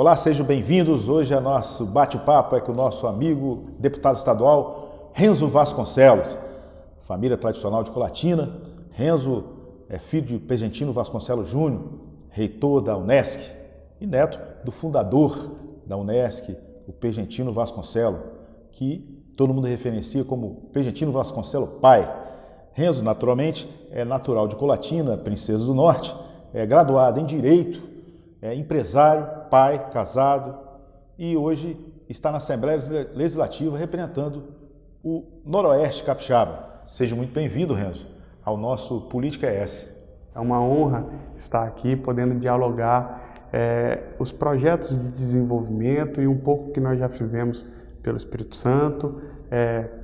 Olá, sejam bem-vindos. Hoje nosso bate-papo é com o nosso amigo deputado estadual Renzo Vasconcelos, família tradicional de Colatina. Renzo é filho de Pergentino Vasconcelos Júnior, reitor da Unesc e neto do fundador da Unesc, o Pergentino Vasconcelos, que todo mundo referencia como Pergentino Vasconcelos pai. Renzo, naturalmente, é natural de Colatina, Princesa do Norte, é graduado em Direito, é empresário, pai, casado e hoje está na Assembleia Legislativa representando o Noroeste Capixaba. Seja muito bem-vindo, Renzo, ao nosso Política ES. É uma honra estar aqui podendo dialogar os projetos de desenvolvimento e um pouco que nós já fizemos pelo Espírito Santo,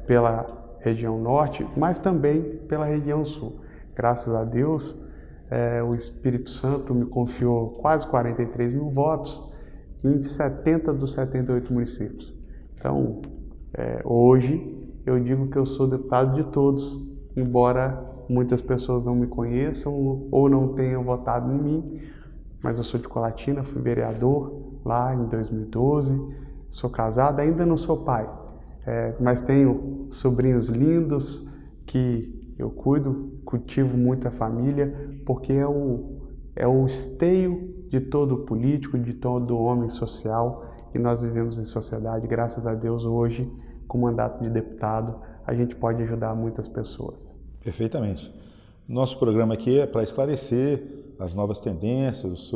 pela região norte, mas também pela região sul. Graças a Deus, o Espírito Santo me confiou quase 43 mil votos em 70 dos 78 municípios. Então, hoje eu digo que eu sou deputado de todos, embora muitas pessoas não me conheçam ou não tenham votado em mim, mas eu sou de Colatina, fui vereador lá em 2012, sou casado, ainda não sou pai, mas tenho sobrinhos lindos que eu cuido, cultivo muito a família, porque é o esteio de todo político, de todo homem social, e nós vivemos em sociedade. Graças a Deus, hoje, com o mandato de deputado, a gente pode ajudar muitas pessoas. Perfeitamente. Nosso programa aqui é para esclarecer as novas tendências,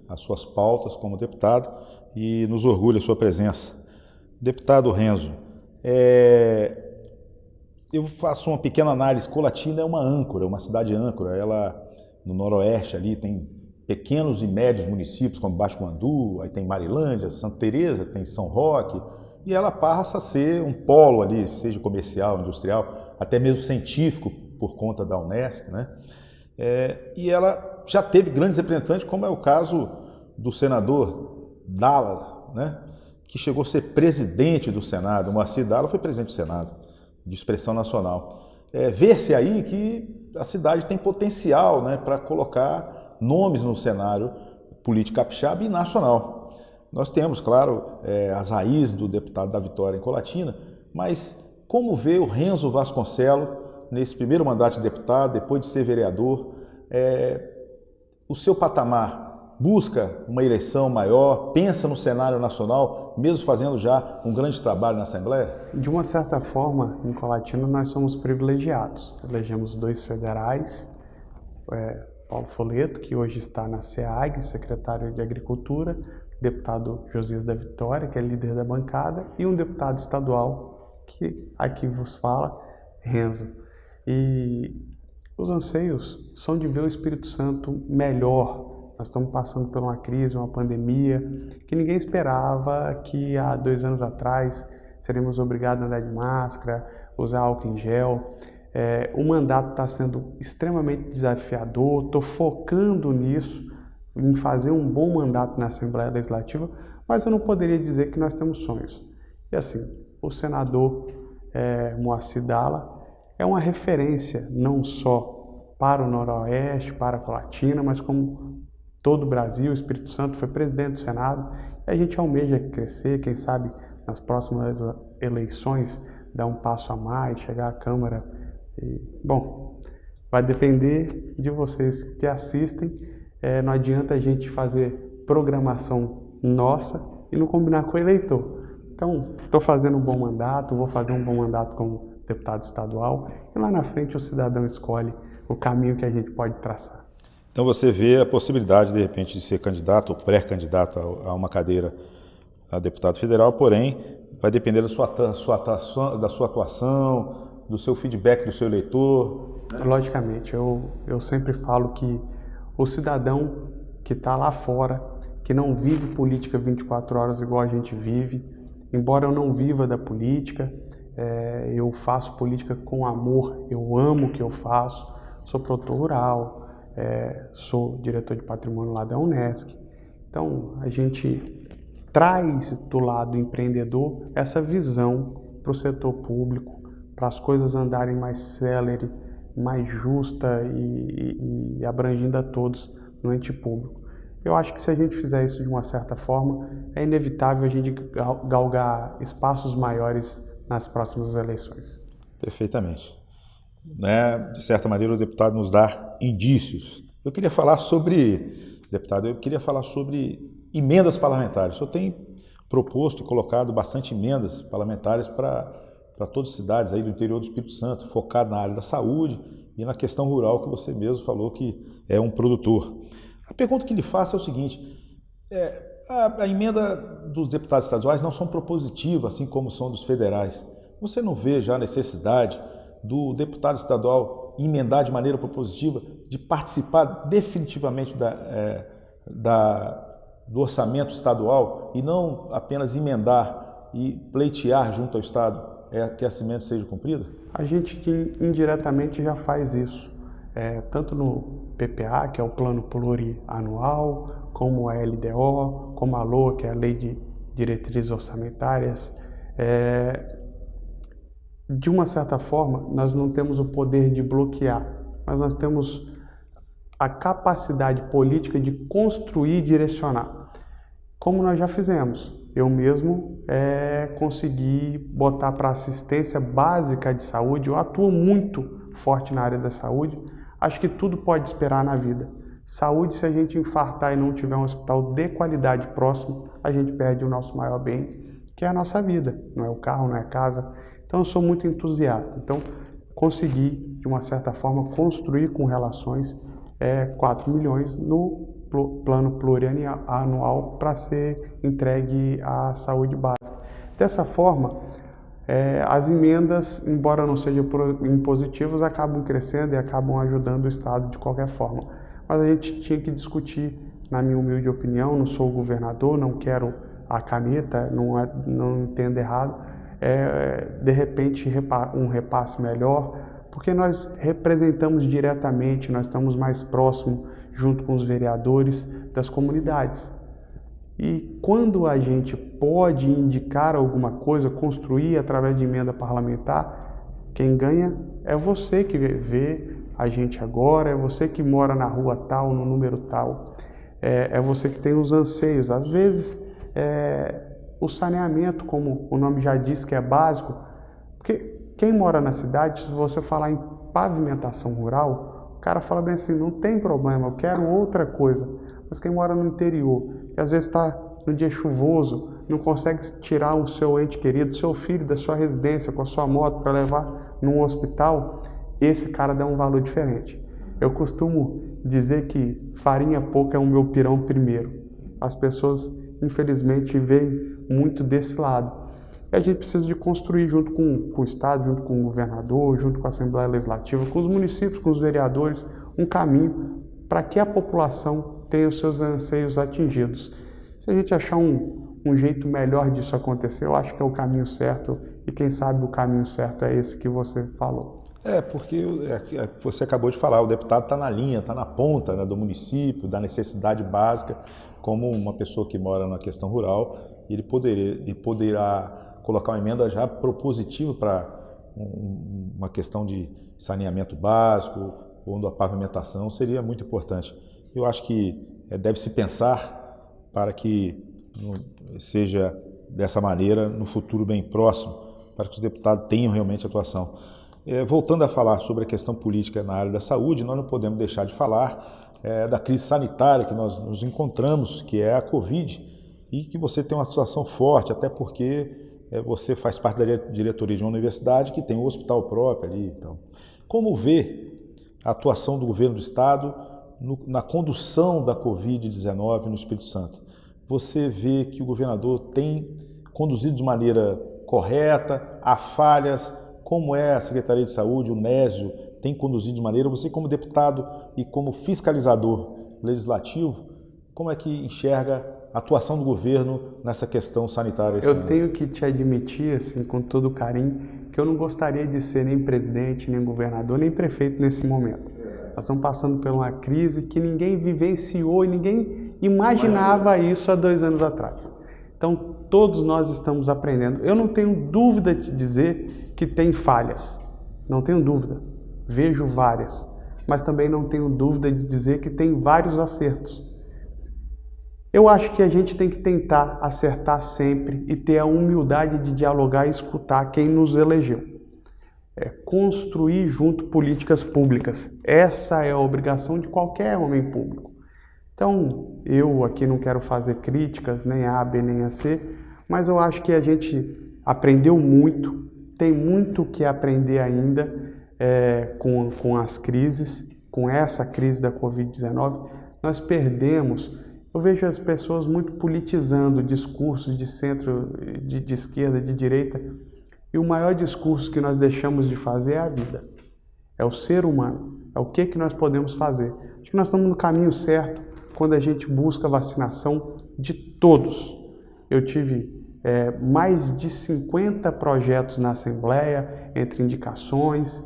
as suas pautas como deputado, e nos orgulha a sua presença. Deputado Renzo, eu faço uma pequena análise. Colatina é uma âncora, uma cidade âncora. Ela, no noroeste ali, tem pequenos e médios municípios, como Baixo Guandu, aí tem Marilândia, Santa Teresa, tem São Roque, e ela passa a ser um polo ali, seja comercial, industrial, até mesmo científico, por conta da Unesc, né? E ela já teve grandes representantes, como é o caso do senador Dalla, né? Que chegou a ser presidente do Senado. O Moacir Dalla foi presidente do Senado, de expressão nacional. Vê-se aí que a cidade tem potencial, né, para colocar nomes no cenário político capixaba e nacional. Nós temos, claro, as raízes do deputado da Vitória em Colatina, mas como vê o Renzo Vasconcelos nesse primeiro mandato de deputado, depois de ser vereador, o seu patamar busca uma eleição maior, pensa no cenário nacional, mesmo fazendo já um grande trabalho na Assembleia? De uma certa forma, em Colatina nós somos privilegiados. Elegemos 2 federais, Paulo Folleto, que hoje está na SEAG, secretário de Agricultura, deputado Josias da Vitória, que é líder da bancada, e um deputado estadual, que aqui vos fala, Renzo. E os anseios são de ver o Espírito Santo melhor. Nós estamos passando por uma crise, uma pandemia, que ninguém esperava que há 2 anos atrás seríamos obrigados a andar de máscara, usar álcool em gel. O mandato está sendo extremamente desafiador, estou focando nisso, em fazer um bom mandato na Assembleia Legislativa, mas eu não poderia dizer que nós temos sonhos. E assim, o senador Moacir Dalla é uma referência não só para o Noroeste, para a Colatina, mas como todo o Brasil. O Espírito Santo foi presidente do Senado e a gente almeja crescer, quem sabe nas próximas eleições dar um passo a mais, chegar à Câmara. Bom, vai depender de vocês que assistem. Não adianta a gente fazer programação nossa e não combinar com o eleitor. Então, estou fazendo um bom mandato, vou fazer um bom mandato como deputado estadual e lá na frente o cidadão escolhe o caminho que a gente pode traçar. Então você vê a possibilidade, de repente, de ser candidato ou pré-candidato a uma cadeira a deputado federal, porém, vai depender da sua atuação, do seu feedback do seu eleitor. Logicamente, eu sempre falo que o cidadão que está lá fora, que não vive política 24 horas igual a gente vive, embora eu não viva da política, eu faço política com amor, eu amo o que eu faço, sou produtor rural, sou diretor de patrimônio lá da Unesc. Então, a gente traz do lado empreendedor essa visão para o setor público, para as coisas andarem mais célere, mais justa e abrangindo a todos no ente público. Eu acho que se a gente fizer isso de uma certa forma, é inevitável a gente galgar espaços maiores nas próximas eleições. Perfeitamente. Né? De certa maneira, o deputado nos dá indícios. Deputado, eu queria falar sobre emendas parlamentares. O senhor tem proposto e colocado bastante emendas parlamentares para todas as cidades aí do interior do Espírito Santo, focado na área da saúde e na questão rural, que você mesmo falou que é um produtor. A pergunta que lhe faço é o seguinte: a emenda dos deputados estaduais não são propositivas, assim como são dos federais. Você não vê já a necessidade do deputado estadual emendar de maneira propositiva, de participar definitivamente do orçamento estadual e não apenas emendar e pleitear junto ao Estado que essa emenda seja cumprida? A gente indiretamente já faz isso, tanto no PPA, que é o Plano Plurianual, como a LDO, como a LOA, que é a Lei de Diretrizes Orçamentárias. De uma certa forma, nós não temos o poder de bloquear, mas nós temos a capacidade política de construir e direcionar, como nós já fizemos. Eu mesmo consegui botar para assistência básica de saúde, eu atuo muito forte na área da saúde, acho que tudo pode esperar na vida. Saúde, se a gente infartar e não tiver um hospital de qualidade próximo, a gente perde o nosso maior bem, que é a nossa vida, não é o carro, não é a casa. Então eu sou muito entusiasta, então consegui, de uma certa forma, construir com relações 4 milhões no plano plurianual para ser entregue à saúde básica. Dessa forma, as emendas, embora não sejam impositivas, acabam crescendo e acabam ajudando o Estado de qualquer forma. Mas a gente tinha que discutir, na minha humilde opinião, não sou governador, não quero a caneta, não entendo errado, de repente um repasse melhor, porque nós representamos diretamente, nós estamos mais próximos, junto com os vereadores das comunidades. E quando a gente pode indicar alguma coisa, construir através de emenda parlamentar, quem ganha é você que vê a gente agora, é você que mora na rua tal, no número tal, é você que tem os anseios. Às vezes, o saneamento, como o nome já diz, que é básico, porque quem mora na cidade, se você falar em pavimentação rural, o cara fala bem assim, não tem problema, eu quero outra coisa. Mas quem mora no interior, que às vezes está no dia chuvoso, não consegue tirar o seu ente querido, seu filho da sua residência com a sua moto para levar num hospital, esse cara dá um valor diferente. Eu costumo dizer que farinha pouca é o meu pirão primeiro. As pessoas, infelizmente, veem muito desse lado. E a gente precisa de construir junto com o Estado, junto com o governador, junto com a Assembleia Legislativa, com os municípios, com os vereadores, um caminho para que a população tenha os seus anseios atingidos. Se a gente achar um jeito melhor disso acontecer, eu acho que é o caminho certo, e quem sabe o caminho certo é esse que você falou. Porque você acabou de falar, o deputado está na linha, está na ponta, né, do município, da necessidade básica, como uma pessoa que mora na questão rural, ele poderá colocar uma emenda já propositiva para uma questão de saneamento básico ou da pavimentação, seria muito importante. Eu acho que deve-se pensar para que seja dessa maneira no futuro bem próximo, para que os deputados tenham realmente atuação. Voltando a falar sobre a questão política na área da saúde, nós não podemos deixar de falar da crise sanitária que nós nos encontramos, que é a Covid, e que você tem uma situação forte, até porque você faz parte da diretoria de uma universidade que tem um hospital próprio ali. Então, como vê a atuação do governo do Estado na condução da Covid-19 no Espírito Santo? Você vê que o governador tem conduzido de maneira correta, há falhas? Como é a Secretaria de Saúde, o Nésio, tem conduzido de maneira, você como deputado e como fiscalizador legislativo, como é que enxerga a atuação do governo nessa questão sanitária? Eu tenho que te admitir, assim, com todo carinho, que eu não gostaria de ser nem presidente, nem governador, nem prefeito nesse momento. Nós estamos passando por uma crise que ninguém vivenciou e ninguém imaginava isso há 2 anos atrás. Então, todos nós estamos aprendendo. Eu não tenho dúvida de dizer que tem falhas, não tenho dúvida, vejo várias, mas também não tenho dúvida de dizer que tem vários acertos. Eu acho que a gente tem que tentar acertar sempre e ter a humildade de dialogar e escutar quem nos elegeu. Construir junto políticas públicas. Essa é a obrigação de qualquer homem público. Então, eu aqui não quero fazer críticas, nem a B, nem a C, mas eu acho que a gente aprendeu muito, tem muito que aprender ainda com as crises, com essa crise da Covid-19. Nós perdemos, eu vejo as pessoas muito politizando discursos de centro, de esquerda, de direita, e o maior discurso que nós deixamos de fazer é a vida, é o ser humano, é o que nós podemos fazer. Acho que nós estamos no caminho certo quando a gente busca a vacinação de todos. Eu tive mais de 50 projetos na Assembleia, entre indicações,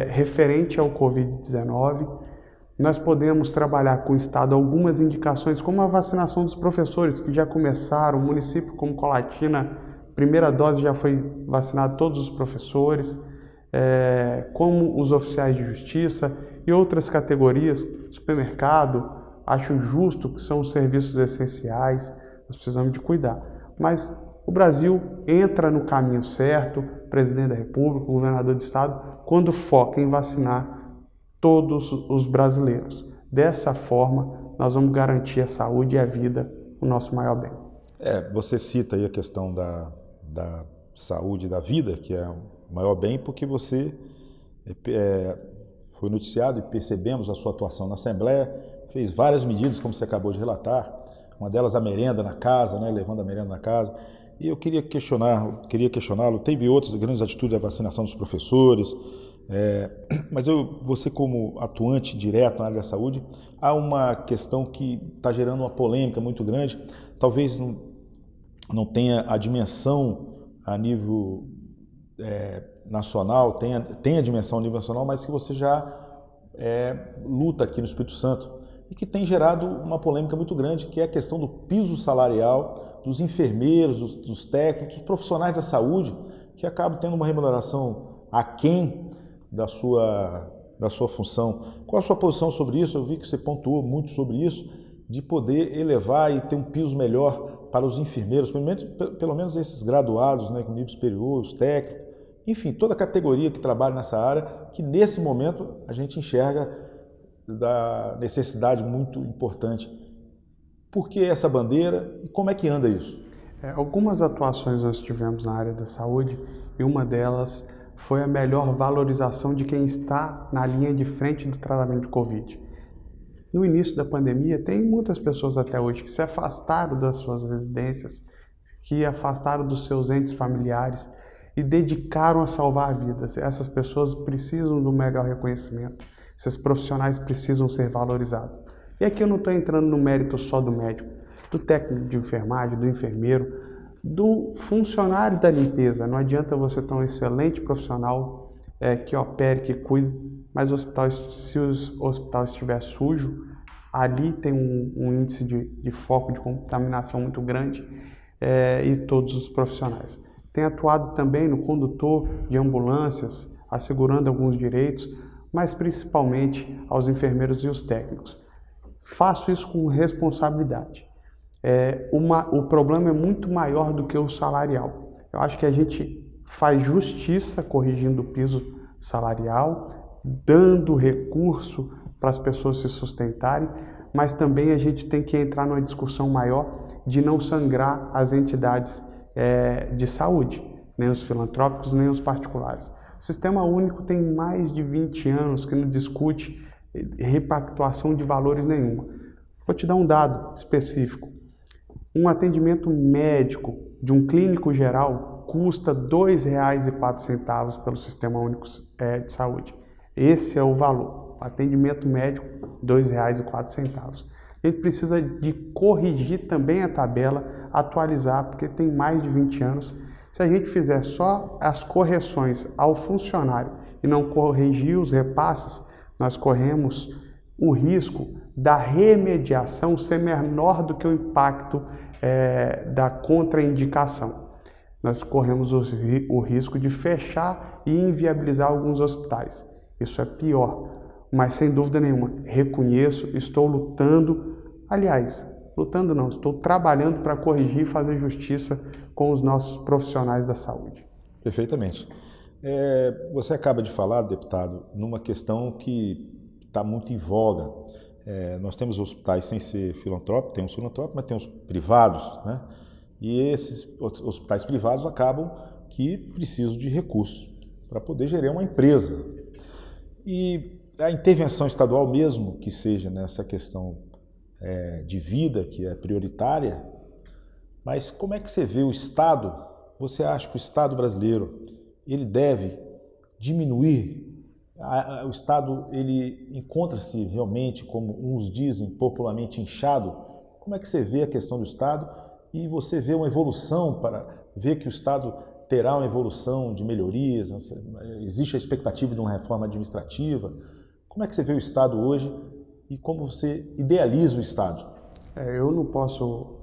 referente ao Covid-19. Nós podemos trabalhar com o Estado algumas indicações, como a vacinação dos professores, que já começaram, o município como Colatina, primeira dose já foi vacinado todos os professores, como os oficiais de justiça e outras categorias, supermercado, acho justo que são os serviços essenciais, nós precisamos de cuidar. Mas o Brasil entra no caminho certo, o presidente da República, o governador de estado, quando foca em vacinar todos os brasileiros. Dessa forma, nós vamos garantir a saúde e a vida, o nosso maior bem. Você cita aí a questão da saúde e da vida, que é o maior bem, porque você foi noticiado e percebemos a sua atuação na Assembleia, fez várias medidas, como você acabou de relatar, uma delas a merenda na casa, né, levando a merenda na casa. E eu queria questioná-lo, teve outras grandes atitudes, a vacinação dos professores, mas você como atuante direto na área da saúde, há uma questão que está gerando uma polêmica muito grande, talvez não tenha a dimensão a nível nacional, tem a dimensão a nível nacional, mas que você já luta aqui no Espírito Santo e que tem gerado uma polêmica muito grande, que é a questão do piso salarial dos enfermeiros, dos técnicos, dos profissionais da saúde, que acabam tendo uma remuneração aquém da sua função. Qual a sua posição sobre isso? Eu vi que você pontuou muito sobre isso, de poder elevar e ter um piso melhor para os enfermeiros, pelo menos esses graduados, né, com nível superior, os técnicos, enfim, toda a categoria que trabalha nessa área, que nesse momento a gente enxerga da necessidade muito importante. Por que essa bandeira e como é que anda isso? Algumas atuações nós tivemos na área da saúde e uma delas foi a melhor valorização de quem está na linha de frente do tratamento de Covid. No início da pandemia, tem muitas pessoas até hoje que se afastaram das suas residências, que afastaram dos seus entes familiares e dedicaram a salvar vidas. Essas pessoas precisam do melhor reconhecimento. Esses profissionais precisam ser valorizados. E aqui eu não estou entrando no mérito só do médico, do técnico de enfermagem, do enfermeiro, do funcionário da limpeza. Não adianta você ter um excelente profissional que opere, que cuide, mas se o hospital estiver sujo, ali tem um índice de foco de contaminação muito grande e todos os profissionais. Tem atuado também no condutor de ambulâncias, assegurando alguns direitos, mas principalmente aos enfermeiros e os técnicos. Faço isso com responsabilidade. O problema é muito maior do que o salarial. Eu acho que a gente faz justiça corrigindo o piso salarial, dando recurso para as pessoas se sustentarem, mas também a gente tem que entrar numa discussão maior de não sangrar as entidades de saúde, nem os filantrópicos, nem os particulares. O Sistema Único tem mais de 20 anos que não discute repactuação de valores nenhuma. Vou te dar um dado específico. Um atendimento médico de um clínico geral custa R$ 2,04 pelo Sistema Único de Saúde. Esse é o valor. O atendimento médico, R$ 2,04. A gente precisa de corrigir também a tabela, atualizar, porque tem mais de 20 anos. Se a gente fizer só as correções ao funcionário e não corrigir os repasses, nós corremos o risco da remediação ser menor do que o impacto da contraindicação. Nós corremos o risco de fechar e inviabilizar alguns hospitais. Isso é pior, mas sem dúvida nenhuma, reconheço, estou lutando. Aliás, Lutando não, estou trabalhando para corrigir e fazer justiça com os nossos profissionais da saúde. Perfeitamente. Você acaba de falar, deputado, numa questão que está muito em voga. Nós temos hospitais sem ser filantrópicos, temos filantrópicos, mas temos privados, né? E esses hospitais privados acabam que precisam de recursos para poder gerir uma empresa. E a intervenção estadual, mesmo que seja nessa questão de vida, que é prioritária, mas como é que você vê o Estado? Você acha que o Estado brasileiro ele deve diminuir? O Estado ele encontra-se realmente, como uns dizem popularmente, inchado? Como é que você vê a questão do Estado? E você vê uma evolução para ver que o Estado terá uma evolução de melhorias? Existe a expectativa de uma reforma administrativa? Como é que você vê o Estado hoje e como você idealiza o Estado? Eu não posso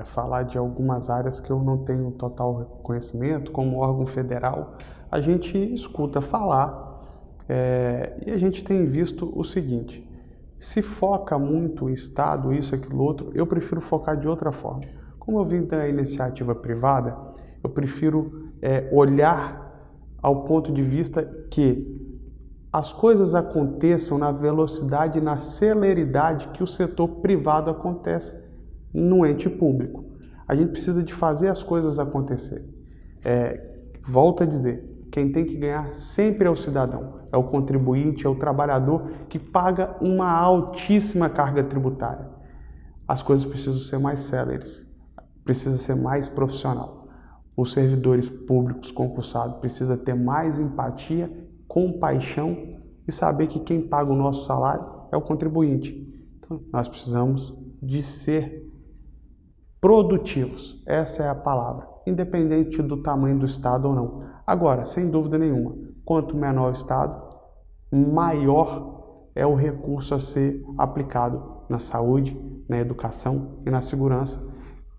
falar de algumas áreas que eu não tenho total conhecimento, como órgão federal. A gente escuta falar e a gente tem visto o seguinte: se foca muito o Estado, isso, aquilo, outro, eu prefiro focar de outra forma. Como eu vim da iniciativa privada, eu prefiro olhar ao ponto de vista que as coisas aconteçam na velocidade e na celeridade que o setor privado acontece no ente público. A gente precisa de fazer as coisas acontecerem. Volto a dizer, quem tem que ganhar sempre é o cidadão, é o contribuinte, é o trabalhador que paga uma altíssima carga tributária. As coisas precisam ser mais céleres, precisa ser mais profissional. Os servidores públicos concursados precisam ter mais empatia, compaixão e saber que quem paga o nosso salário é o contribuinte. Então, nós precisamos de ser produtivos, essa é a palavra, independente do tamanho do Estado ou não. Agora, sem dúvida nenhuma, quanto menor o Estado, maior é o recurso a ser aplicado na saúde, na educação e na segurança.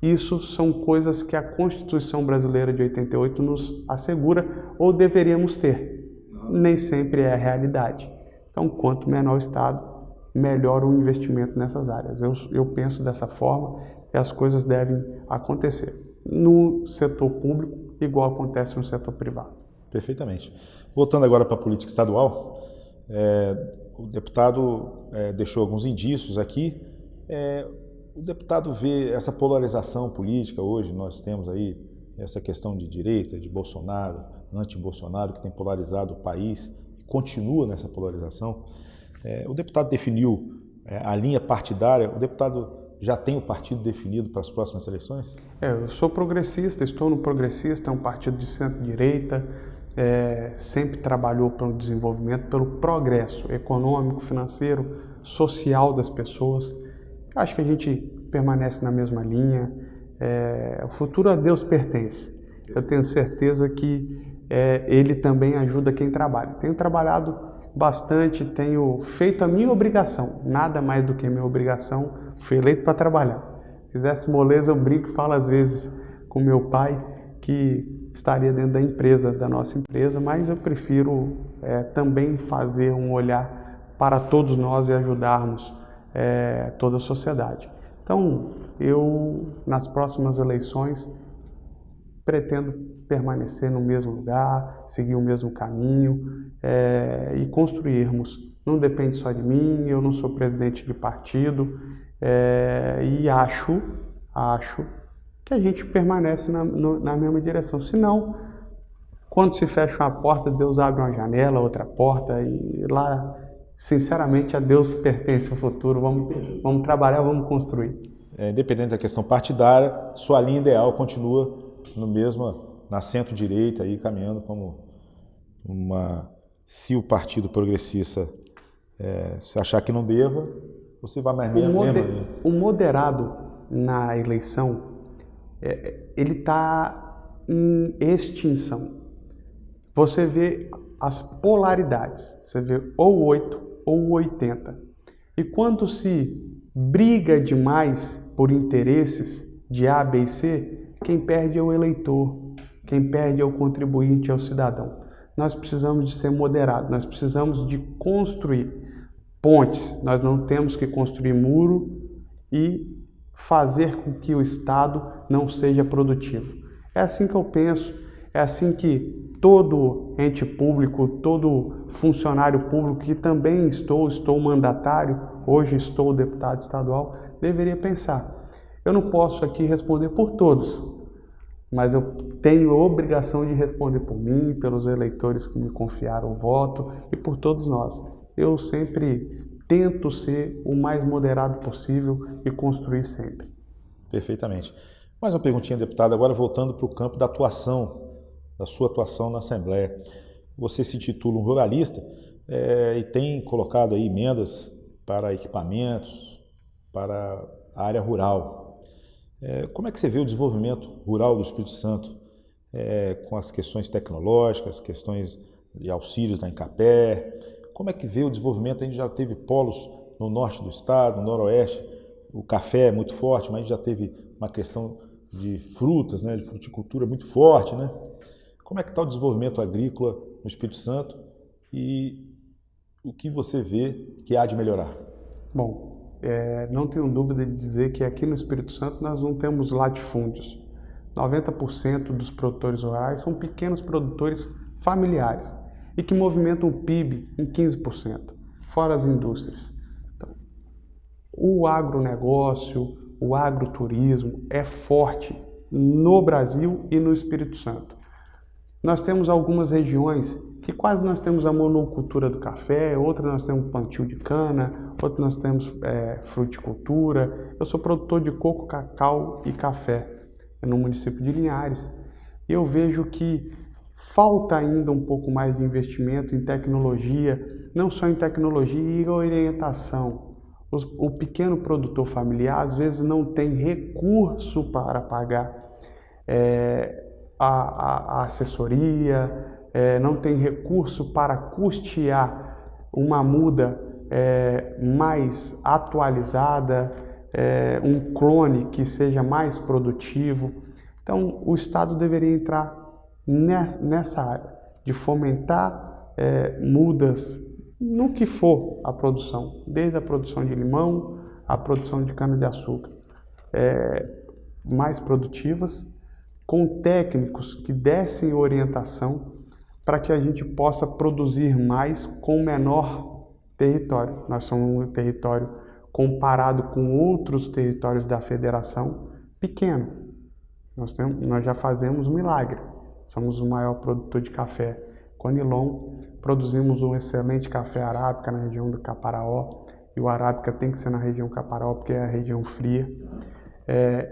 Isso são coisas que a Constituição Brasileira de 88 nos assegura ou deveríamos ter. Nem sempre é a realidade. Então, quanto menor o Estado, melhor o investimento nessas áreas. Eu penso dessa forma e as coisas devem acontecer no setor público, igual acontece no setor privado. Perfeitamente. Voltando agora para a política estadual, o deputado deixou alguns indícios aqui. O deputado vê essa polarização política hoje, nós temos aí essa questão de direita, de Bolsonaro, anti-Bolsonaro, que tem polarizado o país e continua nessa polarização. O deputado definiu a linha partidária, o deputado já tem o partido definido para as próximas eleições? Eu sou progressista, estou no Progressista, é um partido de centro-direita, sempre trabalhou pelo desenvolvimento, pelo progresso econômico, financeiro, social das pessoas. Acho que a gente permanece na mesma linha. O futuro a Deus pertence. Eu tenho certeza que Ele também ajuda quem trabalha. Tenho trabalhado bastante, tenho feito a minha obrigação, nada mais do que minha obrigação, fui eleito para trabalhar. Se quisesse moleza, eu brinco e falo às vezes com meu pai que estaria dentro da empresa, da nossa empresa, mas eu prefiro também fazer um olhar para todos nós e ajudarmos toda a sociedade. Então, eu, nas próximas eleições, pretendo permanecer no mesmo lugar, seguir o mesmo caminho e construirmos. Não depende só de mim, eu não sou presidente de partido e acho que a gente permanece na mesma direção. Senão, quando se fecha uma porta, Deus abre uma janela, outra porta e lá, sinceramente, a Deus pertence o futuro. Vamos trabalhar, vamos construir. Independente da questão partidária, sua linha ideal continua na centro-direita, aí, caminhando como se o Partido Progressista se achar que não deva, você vai mais mesmo. O moderado na eleição, ele está em extinção. Você vê as polaridades, você vê ou 8 ou 80. E quando se briga demais por interesses de A, B e C, quem perde é o eleitor, quem perde é o contribuinte, é o cidadão. Nós precisamos de ser moderados, nós precisamos de construir pontes, nós não temos que construir muro e fazer com que o Estado não seja produtivo. É assim que eu penso, é assim que todo ente público, todo funcionário público que também estou mandatário, hoje estou deputado estadual, deveria pensar. Eu não posso aqui responder por todos, mas eu tenho a obrigação de responder por mim, pelos eleitores que me confiaram o voto e por todos nós. Eu sempre tento ser o mais moderado possível e construir sempre. Perfeitamente. Mais uma perguntinha, deputado, agora voltando para o campo da atuação, da sua atuação na Assembleia. Você se intitula um ruralista e tem colocado aí emendas para equipamentos, para a área rural. Como é que você vê o desenvolvimento rural do Espírito Santo com as questões tecnológicas, questões de auxílios da Incapé? Como é que vê o desenvolvimento? A gente já teve polos no norte do estado, no noroeste, o café é muito forte, mas a gente já teve uma questão de frutas, né, de fruticultura muito forte, né? Como é que está o desenvolvimento agrícola no Espírito Santo e o que você vê que há de melhorar? Bom, não tenho dúvida de dizer que aqui no Espírito Santo nós não temos latifúndios. 90% dos produtores rurais são pequenos produtores familiares e que movimentam o PIB em 15%, fora as indústrias. Então, o agronegócio, o agroturismo é forte no Brasil e no Espírito Santo. Nós temos algumas regiões que quase nós temos a monocultura do café, outras nós temos plantio de cana, outras nós temos fruticultura. Eu sou produtor de coco, cacau e café no município de Linhares. E eu vejo que falta ainda um pouco mais de investimento em tecnologia, não só em tecnologia e orientação. O pequeno produtor familiar às vezes não tem recurso para pagar a assessoria, não tem recurso para custear uma muda mais atualizada, um clone que seja mais produtivo. Então, o Estado deveria entrar nessa área de fomentar mudas no que for a produção, desde a produção de limão, a produção de cana-de-açúcar, mais produtivas, com técnicos que dessem orientação para que a gente possa produzir mais com menor território. Nós somos um território, comparado com outros territórios da federação, pequeno. Nós já fazemos um milagre. Somos o maior produtor de café Conilon, produzimos um excelente café arábica na região do Caparaó, e o arábica tem que ser na região Caparaó porque é a região fria.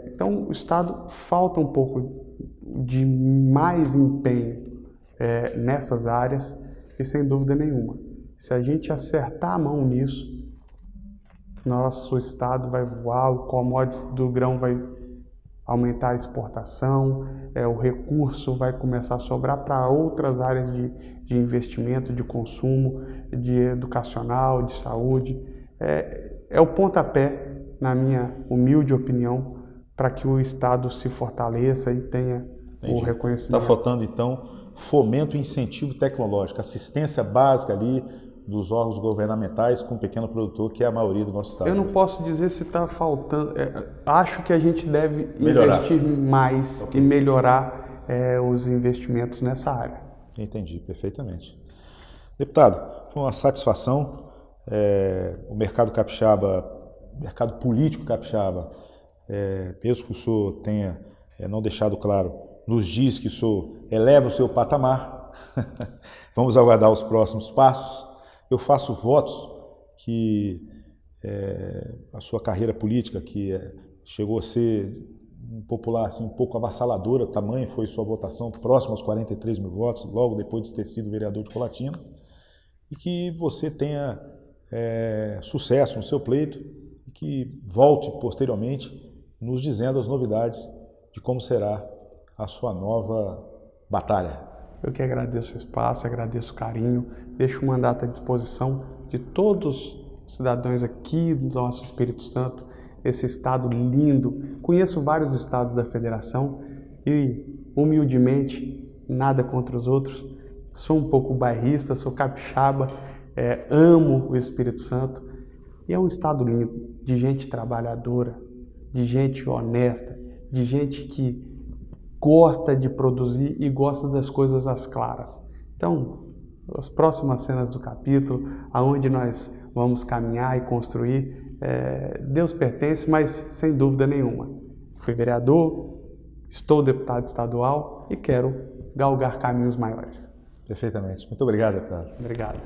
Então, o Estado falta um pouco de mais empenho nessas áreas e, sem dúvida nenhuma, se a gente acertar a mão nisso, nosso Estado vai voar, o commodities do grão vai aumentar a exportação, o recurso vai começar a sobrar para outras áreas de investimento, de consumo, de educacional, de saúde. É o pontapé, na minha humilde opinião, para que o Estado se fortaleça e tenha o reconhecimento. Está faltando, então, fomento e incentivo tecnológico, assistência básica ali dos órgãos governamentais com o pequeno produtor, que é a maioria do nosso Estado. Eu não posso dizer se está faltando. Acho que a gente deve investir mais e melhorar os investimentos nessa área. Entendi, perfeitamente. Deputado, foi uma satisfação. O mercado capixaba, mercado político capixaba, mesmo que o senhor tenha não deixado claro, nos diz que o senhor eleva o seu patamar. Vamos aguardar os próximos passos. Eu faço votos que a sua carreira política, que chegou a ser popular, assim, um pouco avassaladora, o tamanho foi sua votação, próximo aos 43 mil votos, logo depois de ter sido vereador de Colatina, e que você tenha sucesso no seu pleito e que volte posteriormente nos dizendo as novidades de como será a sua nova batalha. Eu que agradeço o espaço, agradeço o carinho, deixo o mandato à disposição de todos os cidadãos aqui do nosso Espírito Santo, esse estado lindo. Conheço vários estados da federação e, humildemente, nada contra os outros. Sou um pouco bairrista, sou capixaba, amo o Espírito Santo e é um estado lindo, de gente trabalhadora. de gente honesta, de gente que gosta de produzir e gosta das coisas às claras. Então, as próximas cenas do capítulo, aonde nós vamos caminhar e construir, Deus pertence, mas sem dúvida nenhuma. Fui vereador, estou deputado estadual e quero galgar caminhos maiores. Perfeitamente. Muito obrigado, deputado. Obrigado.